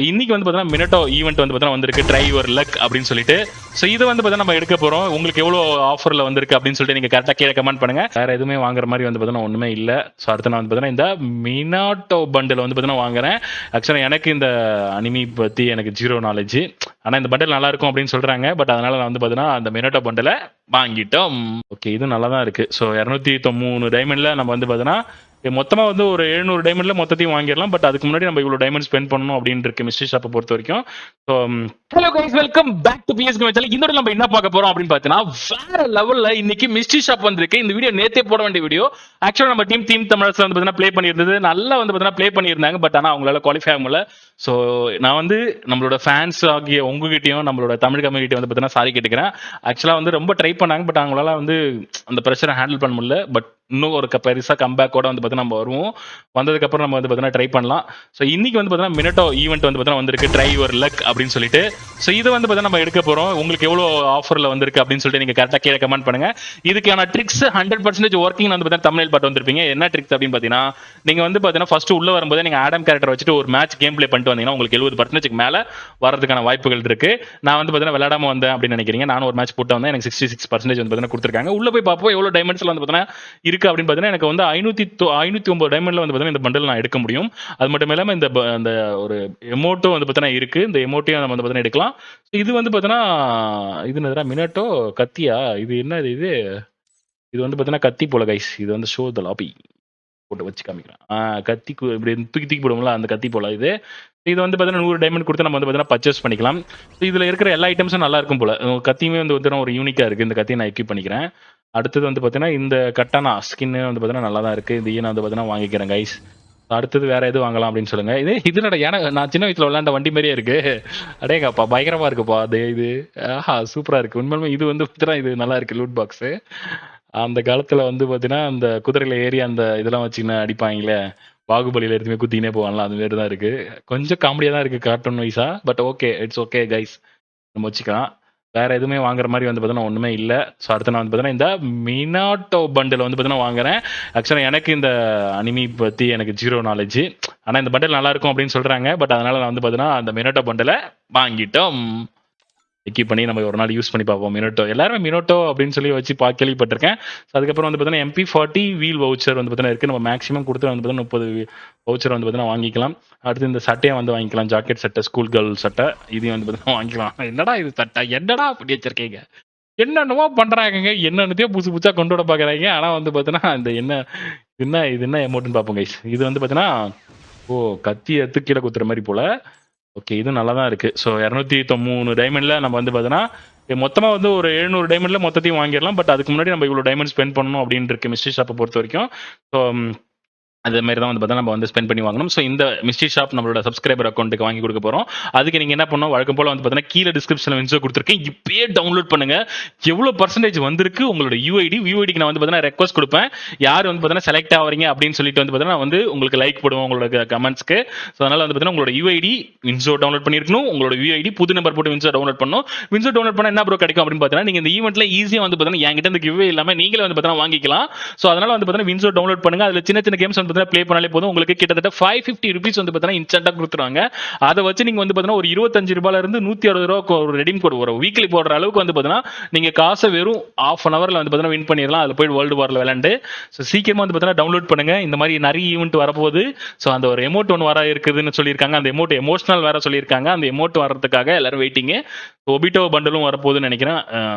இன்னைக்கு வந்து பார்த்தீங்கன்னா மினட்டோ ஈவெண்ட் வந்து பார்த்தீங்கன்னா வந்திருக்கு ட்ரை யுவர் லக் அப்படின்னு சொல்லிட்டு. ஸோ இது வந்து பார்த்தீங்கன்னா நம்ம எடுக்க போறோம். உங்களுக்கு எவ்வளோ ஆஃபர்ல வந்திருக்கு அப்படின்னு சொல்லிட்டு நீங்க கரெக்டாக கீழே கமெண்ட் பண்ணுங்க. வேற எதுவுமே வாங்குற மாதிரி வந்து பார்த்தீங்கன்னா ஒண்ணுமே இல்லை. ஸோ அடுத்து நான் வந்து பார்த்தீங்கன்னா இந்த மினாட்டோ பண்டில் வந்து பார்த்தீங்கன்னா வாங்குறேன். ஆக்சுவலாக எனக்கு இந்த அனிமி பத்தி எனக்கு ஜீரோ நாலேஜ். ஆனால் இந்த பண்டில் நல்லா இருக்கும் அப்படின்னு சொல்றாங்க. பட் அதனால நான் வந்து பார்த்தீங்கன்னா அந்த மினாட்டோ பண்டிலை வாங்கிட்டோம். ஓகே, இது நல்லா தான் இருக்கு. ஸோ 293 டைமண்ட்ல நம்ம வந்து பார்த்தீங்கன்னா மொத்தமா வந்து ஒரு 700 டைமண்ட்ல மொத்தத்தையும் வாங்கிடலாம். பட் அதுக்கு முன்னாடி நம்ம இவ்வளவு டைமண்ட் ஸ்பெண்ட் பண்ணணும் அப்படின்னு இருக்கு மிஸ்ட்ரி ஷாப்பை பொறுத்த வரைக்கும். So hello guys, welcome back to PSK channel. இந்த நம்ம என்ன பார்க்க போறோம் அப்படின்னு பார்த்தீங்கன்னா வேற லெவல்ல இன்னைக்கு மிஸ்ட்ரி ஷாப் வந்திருக்கு. இந்த வீடியோ நேத்தே போட வேண்டிய வீடியோ. ஆக்சுவலா நம்ம டீம் தமிழர்ஸ்ல வந்து பார்த்தீங்கன்னா ப்ளே பண்ணியிருந்தது, நல்லா வந்து பார்த்தீங்கன்னா ப்ளே பண்ணியிருந்தாங்க. பட் ஆனால் அவங்களால குவாலிஃபை ஆக முடியல. ஸோ நான் வந்து நம்மளோட ஃபேன்ஸ் ஆகிய உங்ககிட்டயும் நம்மளோட தமிழ் கம்யூனிட்டி வந்து பார்த்தீங்கன்னா சாரி கேட்டுக்கிறேன். ஆக்சுவலா வந்து ரொம்ப ட்ரை பண்ணாங்க. பட் அவங்களால வந்து அந்த ப்ரெஷரை ஹேண்டில் பண்ண முடியல. பட் இன்னும் ஒரு பெருசா கம்பேக்கோட வந்து பார்த்தீங்கன்னா நம்ம வருவோம். வந்ததுக்கு அப்புறம் நம்ம வந்து பார்த்தீங்கன்னா ட்ரை பண்ணலாம். ஸோ இன்னைக்கு வந்து பார்த்தீங்கன்னா மினட்டோ ஈவெண்ட் வந்து பார்த்தீங்கன்னா வந்திருக்கு ட்ரை யுவர் லக் அப்படின்னு சொல்லிட்டு. ஸோ இது வந்து பார்த்தீங்கன்னா நம்ம எடுக்க போறோம். உங்களுக்கு எவ்வளோ ஆஃபர்ல வந்திருக்கு அப்படின்னு சொல்லிட்டு நீங்க கரெக்டாக கீழே கமெண்ட் பண்ணுங்க. இதுக்கான ட்ரிக்ஸ் 100% ஒர்க்கிங் வந்து பார்த்தீங்கன்னா தமிழ் பாட்டு வந்திருப்பீங்க. என்ன ட்ரிக்ஸ் அப்படின்னு பார்த்தீங்கன்னா நீங்க வந்து பார்த்தீங்கன்னா ஃபர்ஸ்ட் உள்ள வரும்போது நீங்க ஆடம் கேரக்டர் வச்சுட்டு ஒரு மேட்ச் கேம் பிளே பண்ணிட்டு வந்தீங்கன்னா உங்களுக்கு 70% மேல வரதுக்கான வாய்ப்புகள் இருக்கு. நான் வந்து பார்த்தீங்கன்னா விளையாடாம வந்தேன் அப்படின்னு நினைக்கிறீங்க. நானும் ஒரு மேட்ச் போட்டு வந்தேன். எனக்கு 66% வந்து பார்த்தீங்கன்னா கொடுத்துருக்காங்க. உள்ள போய் பார்ப்போம் எவ்வளவு டைமண்ட்ஸ்ல வந்து பார்த்தீங்கன்னா இருக்கு அப்படின்னு பார்த்தீங்கன்னா எனக்கு வந்து 509 டைமண்ட்ல வந்து பார்த்தீங்கன்னா இந்த பண்டில் நான் எடுக்க முடியும். அது மட்டும் இல்லாம இந்த ஒரு எமோட்டோ வந்து பார்த்தீங்கன்னா இருக்கு. இந்த எமோட்டையும் நம்ம வந்து பார்த்தீங்கன்னா எடுக்கலாம். இது வந்து பார்த்தீங்கன்னா இது என்னதுடா மினட்டோ கத்தியா? இது என்ன இது? இது வந்து பார்த்தீங்கன்னா கத்தி போல கைஸ். இது வந்து ஷோ த லாபி போட்டு வச்சு காமிக்கிறேன். கத்தி இப்படி தூக்கி தூக்கி போடுவோம்ல அந்த கத்தி போல இது. இது வந்து பார்த்தீங்கன்னா 100 டைமண்ட் கொடுத்து நம்ம வந்து பார்த்தீங்கன்னா பர்ச்சேஸ் பண்ணிக்கலாம். இதுல இருக்கிற எல்லா ஐட்டம்ஸும் நல்லா இருக்கும் போல. கத்தியுமே வந்து பார்த்தீங்கன்னா ஒரு யூனிக்கா இருக்கு. இந்த கத்தியை நான் எக்யூப் பண்ணிக்கிறேன். அடுத்தது வந்து பார்த்தீங்கன்னா இந்த கட்டானா ஸ்கின்னு வந்து பார்த்தீங்கன்னா நல்லா தான் இருக்கு. இதையும் நான் வந்து பார்த்தீங்கன்னா வாங்கிக்கிறேன் கைஸ். அடுத்தது வேற எது வாங்கலாம் அப்படின்னு சொல்லுங்க. இது நான் சின்ன வயசுல விளையாண்ட வண்டி மாதிரியே இருக்கு. அடேங்கப்பா பயங்கரமா இருக்குப்பா அது இது. ஆஹா சூப்பரா இருக்கு. உண்மையுமே இது வந்து பார்த்தீங்கன்னா இது நல்லா இருக்கு லூட் பாக்ஸ். அந்த காலத்துல வந்து பார்த்தீங்கன்னா அந்த குதிரையில ஏறி அந்த இதெல்லாம் வச்சுக்கின்னு அடிப்பாங்களே, பாகுபலியில எதுவுமே குத்தினே போவாங்களா அது மாதிரி தான் இருக்கு. கொஞ்சம் காமெடியா தான் இருக்கு கார்ட்டூன் வைஸா. But okay, it's okay guys, நம்ம வச்சுக்கலாம். வேற எதுவுமே வாங்குற மாதிரி வந்து பார்த்தீங்கன்னா ஒண்ணுமே இல்லை. ஸோ அடுத்து நான் வந்து பார்த்தீங்கன்னா இந்த மினாட்டோ பண்டில் வந்து பார்த்தீங்கன்னா வாங்குறேன். ஆக்சுவலாக எனக்கு இந்த அனிமி பத்தி எனக்கு ஜீரோ நாலேஜ். ஆனால் இந்த பண்டில் நல்லா இருக்கும் அப்படின்னு சொல்றாங்க. பட் அதனால நான் வந்து பார்த்தீங்கன்னா அந்த மினாட்டோ பண்டிலை வாங்கிட்டோம். எக்யூப் பண்ணி நம்ம ஒரு நாள் யூஸ் பண்ணி பார்ப்போம். மினோட்டோ எல்லாருமே மினோட்டோ அப்படின்னு சொல்லி வச்சு கேள்விப்பட்டிருக்கேன். அதுக்கப்புறம் வந்து பார்த்தீங்கன்னா MP40 வீல் வவுச்சர் வந்து பார்த்தீங்கன்னா இருக்கு. நம்ம மேக்ஸிமம் கொடுத்து வந்து பார்த்தீங்கன்னா 30 வவுச்சர் வந்து பார்த்தீங்கன்னா வாங்கிக்கலாம். அடுத்து இந்த சட்டையை வந்து வாங்கிக்கலாம். ஜாக்கெட் சட்டை, ஸ்கூல் கேர்ள் சட்டை, இதையும் வந்து பார்த்தீங்கன்னா வாங்கிக்கலாம். என்னடா இது சட்டை, என்னடா அப்படி வச்சிருக்கீங்க, என்னென்னமோ பண்றாங்க, என்னென்னத்தையோ புதுசு புதுசா கொண்டு வர பாக்குறாங்க. ஆனா வந்து பார்த்தீங்கன்னா இந்த இது என்ன அமௌண்ட்னு பார்ப்போம் கைஸ். இது வந்து பார்த்தீங்கன்னா கத்தி எடுத்து கீழே குத்துற மாதிரி போல. ஓகே, இது நல்லா தான் இருக்கு. ஸோ 293 டைமண்ட்ல நம்ம வந்து பார்த்தீங்கன்னா மொத்தமா வந்து ஒரு 700 டைமண்ட்ல மொத்தத்தையும் வாங்கிடலாம். பட் அதுக்கு முன்னாடி நம்ம இவ்வளவு டைமண்ட் ஸ்பெண்ட் பண்ணணும் அப்படின்னு இருக்கு மிஸ்ட்ரி ஷாப்பை பொறுத்த வரைக்கும். ஸோ அதே மாதிரி தான் வந்து பார்த்தா நம்ம வந்து ஸ்பெண்ட் பண்ணி வாங்கணும். ஸோ இந்த மிஸ்ட்ரி ஷாப் நம்மளோட சப்ஸ்கிரைபர் அக்கௌண்ட்டுக்கு வாங்கி கொடுக்க போறோம். அதுக்கு நீங்க என்ன பண்ணணும், வழக்கம் போல வந்து பார்த்தீங்கன்னா கீழே டிஸ்கிரிப்ஷன்ல இன்சோ கொடுத்துருக்கேன். இப்பயே டவுன்லோட் பண்ணுங்க. எவ்வளவு பர்சன்டேஜ் வந்திருக்கு உங்களோட யூஐடிக்கு நான் வந்து பார்த்தீங்கன்னா ரெக்வஸ்ட் கொடுப்பேன். யார் வந்து பார்த்தீங்கன்னா செலக்ட் ஆவறீங்க அப்படின்னு சொல்லிட்டு வந்து பார்த்தீங்கன்னா வந்து உங்களுக்கு லைக் போடுவோம் உங்களோட கமெண்ட்ஸ்க்கு. ஸோ அதனால வந்து பார்த்தீங்கன்னா உங்களோட யூஐடி வின்சோ டவுன்லோட் பண்ணிருக்கணும். உங்களோட யூஐடி புது நம்பர் போட்டு வின்சோ டவுன்லோட் பண்ணணும். வின்சோ டவுன்லோட் பண்ணா என்ன ப்ரோ கிடைக்கும் அப்படின்னு பார்த்தீங்கன்னா நீங்க இந்த ஈவெண்ட்ல ஈஸியா வந்து பார்த்தீங்கன்னா என்கிட்ட இந்த கிவ்வே இல்லாம நீங்களே வந்து பார்த்தீங்கன்னா வாங்கிக்கலாம். ஸோ அதனால வந்து பார்த்தீங்கன்னா வின்சோ டவுன்லோட் பண்ணுங்க. அதுல சின்ன சின்ன கேம்ஸ் வந்து ப்ளே பண்ணாலே போதும். உங்களுக்கு கிட்டத்தட்ட 550 ரூபீஸ் வந்து பார்த்தீங்கன்னா இன்ஸ்டன்ட்டா கொடுத்துருவாங்க. அதை வச்சு நீங்க வந்து பார்த்தீங்கன்னா ஒரு 25 ரூபாயில இருந்து 160 ரூபாய்க்கு ஒரு ரெடீம் கோட் ஒரு வீக்லி போடுற அளவுக்கு வந்து பார்த்தீங்கன்னா நீங்க காசை வெறும் ½ an hourல வந்து பார்த்தீங்கன்னா வின் பண்ணிடலாம். அதுல போய் வேர்ல்டு வார்ல விளையாண்டு. ஸோ சீக்கிரமா வந்து பார்த்தீங்கன்னா டவுன்லோட் பண்ணுங்க. இந்த மாதிரி நிறைய ஈவெண்ட் வரப்போகுது. ஸோ அந்த ஒரு எமோட் ஒன்று வர இருக்குதுன்னு சொல்லியிருக்காங்க. அந்த எமோட் எமோஷனல் வேற சொல்லியிருக்காங்க. அந்த எமோட் வர்றதுக்காக எல்லாரும் வெயிட்டிங். ஒபிட்டோ பண்டலும் வரப்போகுதுன்னு நினைக்கிறேன்.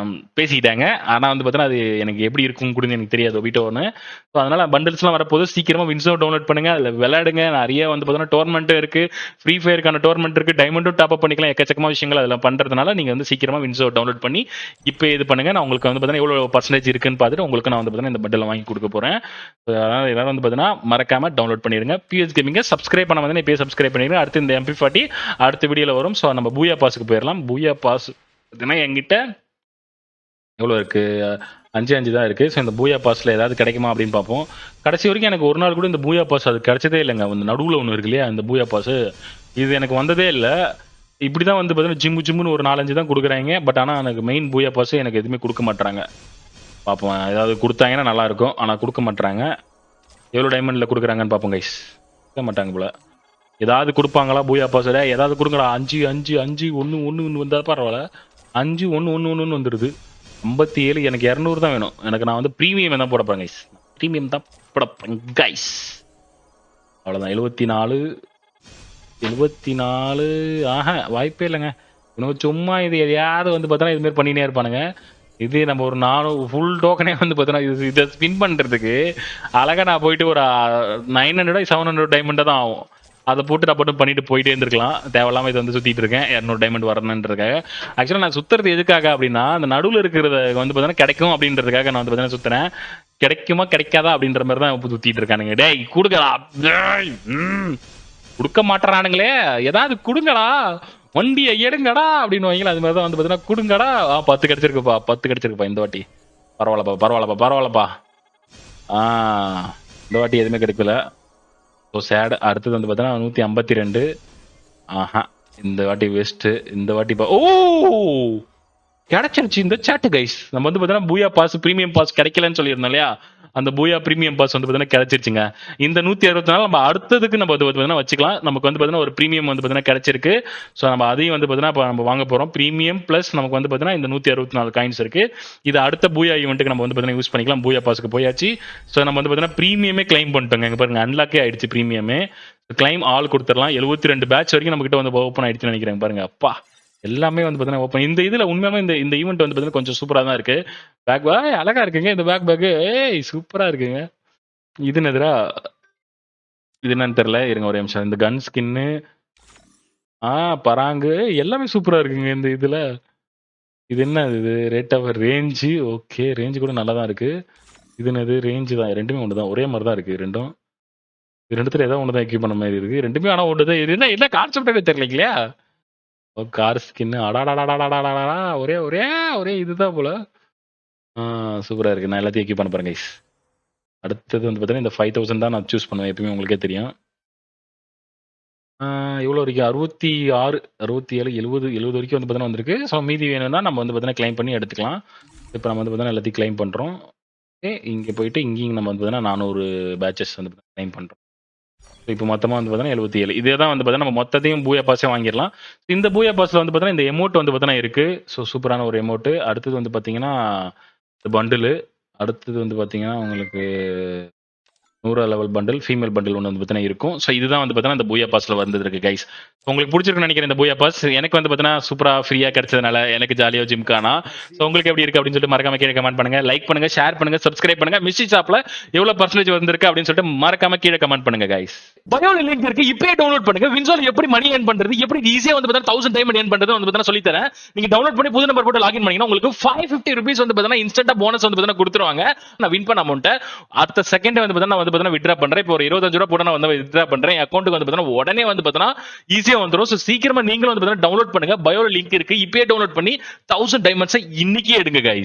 பேசிக்கிட்டாங்க. ஆனா வந்து பார்த்தீங்கன்னா அது எனக்கு எப்படி இருக்கும் கூட எனக்கு தெரியாது ஒபிட்டோன்னு. ஸோ அதனால பண்டல்ஸ்லாம் வரப்போது. சீக்கிரமா வின்சோ டவுன்லோட் பண்ணுங்க. அதுல விளையாடுங்க. நிறைய வந்து பார்த்தீங்கன்னா டோர்னமெண்ட் இருக்கு. ஃப்ரீ ஃபயருக்கான டோர்னமெண்ட் இருக்கு. டைமண்டும் டாப் அப் பண்ணிக்கலாம். எக்கச்சக்கமா விஷயங்கள் அதில் பண்றதுனால நீங்க வந்து சீக்கிரமா வின்சோ டவுன்லோட் பண்ணி இப்போ இது பண்ணுங்க. நான் உங்களுக்கு வந்து பார்த்தீங்கன்னா எவ்வளவு பர்சன்டேஜ் இருக்குன்னு பார்த்துட்டு உங்களுக்கு நான் வந்து பார்த்தீங்கன்னா இந்த பண்டலை வாங்கி கொடுக்க போறேன். அதனால எல்லாரும் வந்து பார்த்தீங்கன்னா மறக்காம டவுன்லோட் பண்ணிருங்க. பிஎஸ் கேமிங்க சப்ஸ்கிரைப் பண்ண வந்து இப்போ சப்ஸ்கிரைப் பண்ணிருங்க. அடுத்து இந்த MP40 அடுத்த வீடியோல வரும். ஸோ நம்ம பூயா பாஸுக்கு போயிடலாம். பூயா பாஸ் பார்த்தீங்கன்னா என்கிட்ட எவ்வளோ இருக்கு, 5 தான் இருக்கு. ஸோ இந்த பூயா பாஸ்ல ஏதாவது கிடைக்குமா அப்படின்னு பார்ப்போம். கடைசி வரைக்கும் எனக்கு ஒரு நாள் கூட இந்த பூயா பாஸ் அது கிடைச்சதே இல்லைங்க. அந்த நடுவில் ஒன்று இருக்கு இல்லையா, இந்த பூயா பாஸ் இது எனக்கு வந்ததே இல்லை. இப்படிதான் வந்து பார்த்தீங்கன்னா ஜிம்முன்னு ஒரு 4-5 தான் கொடுக்குறாங்க. பட் ஆனால் எனக்கு மெயின் பூயா பாஸ் எனக்கு எதுவுமே கொடுக்க மாட்டாங்க. பார்ப்போம், ஏதாவது கொடுத்தாங்கன்னா நல்லா இருக்கும். ஆனால் கொடுக்க மாட்டாங்க. எவ்வளோ டைமண்ட்ல கொடுக்குறாங்கன்னு பார்ப்போம் கைஸ். கொடுக்க மாட்டாங்க போல. ஏதாவது கொடுப்பாங்களா பூயா பாஸ்? ஏதாவது கொடுங்கடா. 5 5 5 1 1 வந்தா பரவாயில்ல. 5 1 1 1 வந்துடுது. 57. எனக்கு 200 தான் வேணும். எனக்கு நான் வந்து ப்ரீமியம் தான் போட போறேன் கைஸ். ப்ரீமியம் தான் போட போறேன் கைஸ். அவ்வளோதான். 74 74. ஆஹா, வாய்ப்பே இல்லைங்க. இன்னும் சும்மா இது எதையாவது வந்து பார்த்தோன்னா இதுமாரி பண்ணினே இருப்பானுங்க. இது நம்ம ஒரு 400 ஃபுல் டோக்கனே வந்து பார்த்தோன்னா இதை ஸ்பின் பண்ணுறதுக்கு அழகாக நான் போயிட்டு ஒரு 900 700 டைமண்டாக தான் ஆகும். அதை போட்டு நான் போட்டு பண்ணிட்டு போயிட்டே இருந்திருக்கலாம். தேவையில்லாமல் இது வந்து சுற்றிட்டு இருக்கேன் 200 டைமண்ட் வரணுன்றதுக்காக. ஆக்சுவலாக நான் சுற்றுறது எதுக்காக அப்படின்னா, அந்த நடுவில் இருக்கிறத வந்து பார்த்தோன்னா கிடைக்கும் அப்படின்றதுக்காக நான் வந்து பார்த்தீங்கன்னா சுற்றுறேன். கிடைக்குமா கிடைக்காதா அப்படின்ற மாதிரி தான் சுற்றிட்டு இருக்கானுங்க. டேய் கொடுக்கலா, கொடுக்க மாட்டேறானுங்களே, ஏதாவது கொடுங்கடா, வண்டியை எடுங்கடா அப்படின்னு வைங்களா. அது மாதிரி தான் வந்து பார்த்தீங்கன்னா கொடுங்கடா. 10 கிடைச்சிருக்குப்பா, 10 கிடைச்சிருக்குப்பா இந்த வாட்டி. பரவாயில்லப்பா பரவாயில்லப்பா பரவாயில்லப்பா. இந்த வாட்டி எதுவுமே கிடைக்கல. So sad. அடுத்தது வந்து பார்த்தீங்கன்னா 152. ஆஹா, இந்த வாட்டி வேஸ்ட்டு. இந்த வாட்டி ஓ கிடைச்சிருச்சு இந்த சாட்டு கைஸ். நம்ம வந்து பார்த்தீங்கன்னா பூயா பாஸ் ப்ரீமியம் பாஸ் கிடைக்கலன்னு சொல்லியிருந்தோம் இல்லையா, அந்த பூயா ப்ரீமியம் பாஸ் வந்து பார்த்தீங்கன்னா கிடைச்சிருச்சுங்க. இந்த 164 நம்ம அடுத்ததுக்கு நம்ம வந்து பார்த்தீங்கன்னா வச்சுக்கலாம். நமக்கு வந்து பார்த்தீங்கன்னா ஒரு ப்ரீமியம் வந்து பார்த்தீங்கன்னா கிடைச்சிருக்கு. ஸோ நம்ம அதையும் வந்து பார்த்தீங்கன்னா இப்போ நம்ம வாங்க போகிறோம். ப்ரீமியம் ப்ளஸ் நமக்கு வந்து பார்த்தீங்கன்னா இந்த 164 காயின்ஸ் இருக்கு. இது அடுத்த பூயா ஈவெண்ட்டுக்கு நம்ம வந்து பார்த்தீங்கன்னா யூஸ் பண்ணிக்கலாம். பூயா பாஸ்க்கு போயாச்சு. ஸோ நம்ம வந்து பார்த்தீங்கன்னா ப்ரீமியமே கிளைம் பண்ணிட்டோங்க. எங்க பாருங்க அன்லாக்கே ஆயிடுச்சு ப்ரீமியமே. கிளைம் ஆல் கொடுத்துடலாம். 72 பேட்ச் வரைக்கும் நம்ம கிட்ட வந்து ஓப்பன் ஆயிடுச்சுன்னு நினைக்கிறேன். பாருங்க அப்பா, எல்லாமே வந்து பார்த்தீங்கன்னா ஓப்பன். இந்த இதில் உண்மையாலுமே இந்த ஈவெண்ட் வந்து பார்த்தீங்கன்னா கொஞ்சம் சூப்பராக தான் இருக்கு. பேக் அழகா இருக்குங்க இந்த பேக். ஏய் சூப்பரா இருக்குங்க. இது என்னதுடா, இது என்னன்னு தெரியல. இருங்க ஒரு நிமிஷம். இந்த கன் ஸ்கின்னு, பராங்கு எல்லாமே சூப்பரா இருக்குங்க இந்த இதுல. இது என்ன இது? Rate of range. Okay, range கூட நல்லா தான் இருக்கு. இது என்னது? ரேஞ்சு தான். ரெண்டுமே ஒன்று தான், ஒரே மாதிரி தான் இருக்கு ரெண்டும். இது ரெண்டுத்துல ஏதோ ஒன்று தான் எக்யூப் பண்ண மாதிரி இருக்கு. ரெண்டுமே ஆனால் ஒன்று தான். இது என்ன கான்செப்டே தெரியலைங்களா? கார் ஸ்கின்னு அடாடாடாடாடாடா, ஒரே ஒரே ஒரே இதுதான் போல. சூப்பரா இருக்கு. நான் எல்லாத்தையும் எக்யூப் பண்ண போறேன் கைஸ். அடுத்தது வந்து பார்த்தீங்கன்னா இந்த 5000 தான் நான் சூஸ் பண்ணுவேன் எப்பயுமே, உங்களுக்கே தெரியும். எவ்வளோ வரைக்கும்? 66 67 70 வரைக்கும் வந்து பார்த்தீங்கன்னா வந்திருக்கு. ஸோ மீதி வேணும்னா நம்ம வந்து பார்த்தீங்கன்னா கிளைம் பண்ணி எடுத்துக்கலாம். இப்போ நம்ம வந்து பார்த்தீங்கன்னா எல்லாத்தையும் கிளைம் பண்ணுறோம். ஓகே, இங்கே போயிட்டு இங்கேயும் நம்ம வந்து பார்த்தீங்கன்னா 400 பேட்சஸ் வந்து கிளைம் பண்ணுறோம். இப்போ மொத்தமாக வந்து பார்த்தீங்கன்னா 77. இதே தான் வந்து பார்த்தீங்கன்னா நம்ம மொத்தத்தையும் பூயா பாஸே வாங்கிடலாம். இந்த பூயா பாஸில் வந்து பார்த்தீங்கன்னா இந்த எமௌண்ட் வந்து பார்த்தீங்கன்னா இருக்குது. ஸோ சூப்பரான ஒரு எமௌண்ட்டு. அடுத்தது வந்து பார்த்தீங்கன்னா இந்த பண்டிலு. அடுத்தது வந்து பார்த்தீங்கன்னா உங்களுக்கு 100 லெவல் பண்டில், ஃபீமேல் பண்டில் ஒன்று வந்து பார்த்தீங்கன்னா இருக்கும். ஸோ இதுதான் வந்து பார்த்தீங்கன்னா இந்த பூயா பாஸில் வந்திருக்கு கைஸ். உங்களுக்கு பிடிச்சிருக்குன்னு நினைக்கிறேன் இந்த பூயா பாஸ். எனக்கு வந்து பார்த்தீங்கன்னா சூப்பராக ஃப்ரீயாக கிடைச்சதுனால எனக்கு ஜாலியாக ஜிம்கானா. ஸோ உங்களுக்கு எப்படி இருக்குது அப்படின்னு சொல்லிட்டு மறக்காம கீழே கமெண்ட் பண்ணுங்க. லைக் பண்ணுங்க, ஷேர் பண்ணுங்க, சப்ஸ்கிரைப் பண்ணுங்க. மிஸ்ஸி ஷாப்பில் எவ்வளோ பர்சன்டேஜ் வந்திருக்கு அப்படின்னு சொல்லிட்டு மறக்காம கீழே கமெண்ட் பண்ணுங்க கைஸ். பயோல லிங்க் இருக்கு, இப்பயே டவுன்லோட் பண்ணுங்க. வின்சோல் எப்படி மணி ஏர்ன் பண்றது, எப்படி ஈஸியா வந்து பார்த்தா 1000 டைமண்ட் ஏர்ன் பண்றது வந்து பார்த்தா சொல்லி தரேன். நீங்க டவுன்லோட் பண்ணி புது நம்பர் போட்டு லாகின் பண்ணீங்கன்னா உங்களுக்கு 550 rupees வந்து பார்த்தா இன்ஸ்டன்டா போனஸ் வந்து பார்த்தா கொடுத்துருவாங்க. நான் வின் பண்ண அமௌண்ட் அடுத்த செகண்ட் வந்து பார்த்தா வித்ரா பண்றேன். இப்போ ஒரு 25 ரூபாய் போட்டு நான் வந்து வித்ரா பண்றேன். அக்கௌண்ட்டுக்கு வந்து பார்த்தா உடனே வந்து பார்த்தா ஈஸியா வந்துடும். ஸோ சீக்கிரமா நீங்களும் வந்து பார்த்தா டவுன்லோட் பண்ணுங்க. பயோல லிங்க் இருக்கு, இப்பயே டவுன்லோட் பண்ணி 1000 டைமண்ட்ஸை இன்னைக்கே எடுங்க கைஸ்.